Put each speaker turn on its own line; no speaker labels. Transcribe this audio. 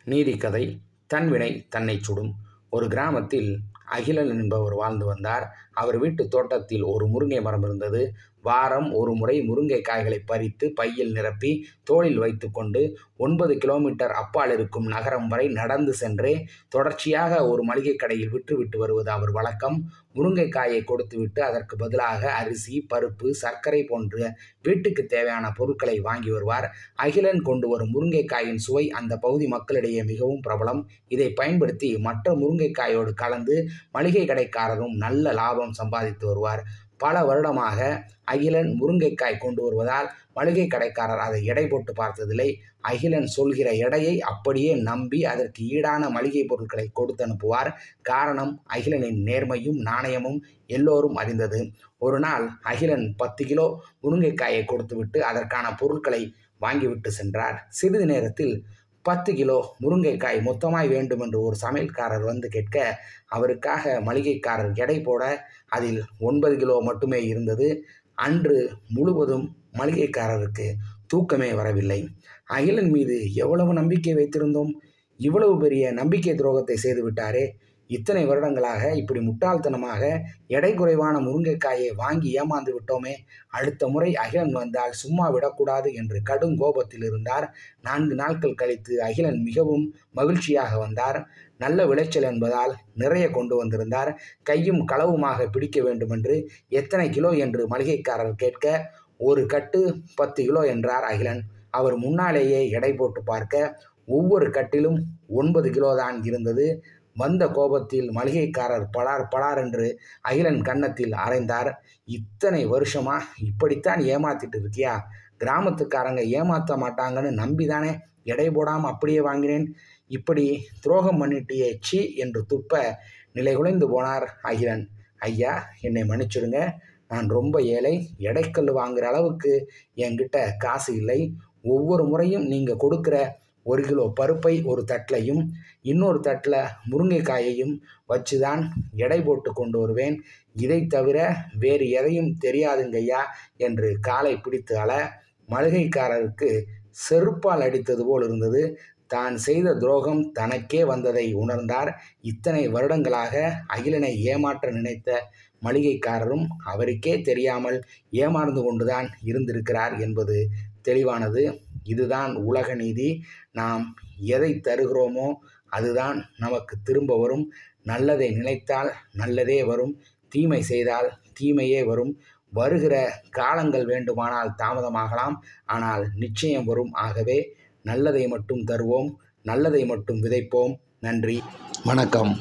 நீதிக்கதை தன்வினை தன்னை சுடும். ஒரு கிராமத்தில் அகிலன் என்பவர் வாழ்ந்து வந்தார். அவர் வீட்டு தோட்டத்தில் ஒரு முருங்கை மரம் இருந்தது. வாரம் ஒரு முறை முருங்கை காய்களை பறித்து பையில் நிரப்பி தோளில் வைத்து கொண்டு 9 கிலோமீட்டர் அப்பால் இருக்கும் நகரம் வரை நடந்து சென்றே தொடர்ச்சியாக ஒரு மளிகை கடையில் விற்றுவிட்டு வருவது அவர் வழக்கம். முருங்கைக்காயை கொடுத்துவிட்டு அதற்கு பதிலாக அரிசி, பருப்பு, சர்க்கரை போன்ற வீட்டுக்கு தேவையான பொருட்களை வாங்கி வருவார். அகிலன் கொண்டு வரும் முருங்கைக்காயின் சுவை அந்த பகுதி மக்களிடையே மிகவும் பிரபலம். இதை பயன்படுத்தி மற்ற முருங்கைக்காயோடு கலந்து மளிகை கடைக்காரரும் நல்ல லாபம் சம்பாதித்து வருவார். பல வருடமாக அகிலன் முருங்கைக்காய் கொண்டு வருவதால் மளிகை கடைக்காரர் அதை எடை போட்டு பார்த்ததில்லை. அகிலன் சொல்கிற எடையை அப்படியே நம்பி அதற்கு ஈடான மளிகை பொருட்களை கொடுத்து அனுப்புவார். காரணம், அகிலனின் நேர்மையும் நாணயமும் எல்லோரும் அறிந்தது. ஒரு நாள் அகிலன் 10 கிலோ முருங்கைக்காயை கொடுத்துவிட்டு அதற்கான பொருட்களை வாங்கிவிட்டு சென்றார். சிறிது நேரத்தில் 10 கிலோ முருங்கைக்காய் மொத்தமாய் வேண்டும் என்று ஒரு சமையல்காரர் வந்து கேட்க, அவருக்காக மளிகைக்காரர் எடை போட அதில் 9 கிலோ மட்டுமே இருந்தது. அன்று முழுவதும் மளிகைக்காரருக்கு தூக்கமே வரவில்லை. அகிலன் மீது எவ்வளவு நம்பிக்கை வைத்திருந்தோம், இவ்வளவு பெரிய நம்பிக்கை துரோகத்தை செய்துவிட்டாரே. இத்தனை வருடங்களாக இப்படி முட்டாள்தனமாக எடை குறைவான முருங்கைக்காயை வாங்கி ஏமாந்து விட்டோமே. அடுத்த முறை அகிலன் வந்தால் சும்மா விடக்கூடாது என்று கடும் கோபத்தில் இருந்தார். 4 நாட்கள் கழித்து அகிலன் மிகவும் மகிழ்ச்சியாக வந்தார். நல்ல விளைச்சல் என்பதால் நிறைய கொண்டு வந்திருந்தார். கையும் களவுமாக பிடிக்க வேண்டுமென்று எத்தனை கிலோ என்று மளிகைக்காரர் கேட்க, ஒரு கட்டு 10 கிலோ என்றார் அகிலன். அவர் முன்னாலேயே எடை போட்டு பார்க்க ஒவ்வொரு கட்டிலும் 9 கிலோ தான் இருந்தது. வந்த கோபத்தில் மளிகைக்காரர் பலார் பலார் என்று அகிலன் கன்னத்தில் அறைந்தார். இத்தனை வருஷமா இப்படித்தான் ஏமாத்திட்டு இருக்கியா? கிராமத்துக்காரங்க ஏமாற்ற மாட்டாங்கன்னு நம்பிதானே எடை போடாமல் அப்படியே வாங்கினேன். இப்படி துரோகம் பண்ணிட்டியே, சீ என்று துப்ப நிலைகுலைந்து போனார் அகிலன். ஐயா, என்னை மன்னிச்சிடுங்க. நான் ரொம்ப ஏழை. எடைக்கல் வாங்குகிற அளவுக்கு என்கிட்ட காசு இல்லை. ஒவ்வொரு முறையும் நீங்கள் கொடுக்குற 1 கிலோ பருப்பை ஒரு தட்டிலையும் இன்னொரு தட்டில் முருங்கைக்காயையும் வச்சுதான் எடை போட்டு கொண்டு வருவேன். இதை தவிர வேறு எதையும் தெரியாதுங்கய்யா என்று காலை பிடித்து அழ, மளிகைக்காரருக்கு செருப்பால் அடித்தது போல் இருந்தது. தான் செய்த துரோகம் தனக்கே வந்ததை உணர்ந்தார். இத்தனை வருடங்களாக அகிலனை ஏமாற்ற நினைத்த மளிகைக்காரரும் அவருக்கே தெரியாமல் ஏமாந்து கொண்டுதான் இருந்திருக்கிறார் என்பது தெளிவானது. இதுதான் உலக நீதி. நாம் எதை தருகிறோமோ அதுதான் நமக்கு திரும்ப வரும். நல்லதை நினைத்தால் நல்லதே வரும். தீமை செய்தால் தீமையே வரும். வருகிற காலங்கள் வேண்டுமானால் தாமதமாகலாம், ஆனால் நிச்சயம் வரும். ஆகவே நல்லதை மட்டும் தருவோம், நல்லதை மட்டும் விதைப்போம். நன்றி, வணக்கம்.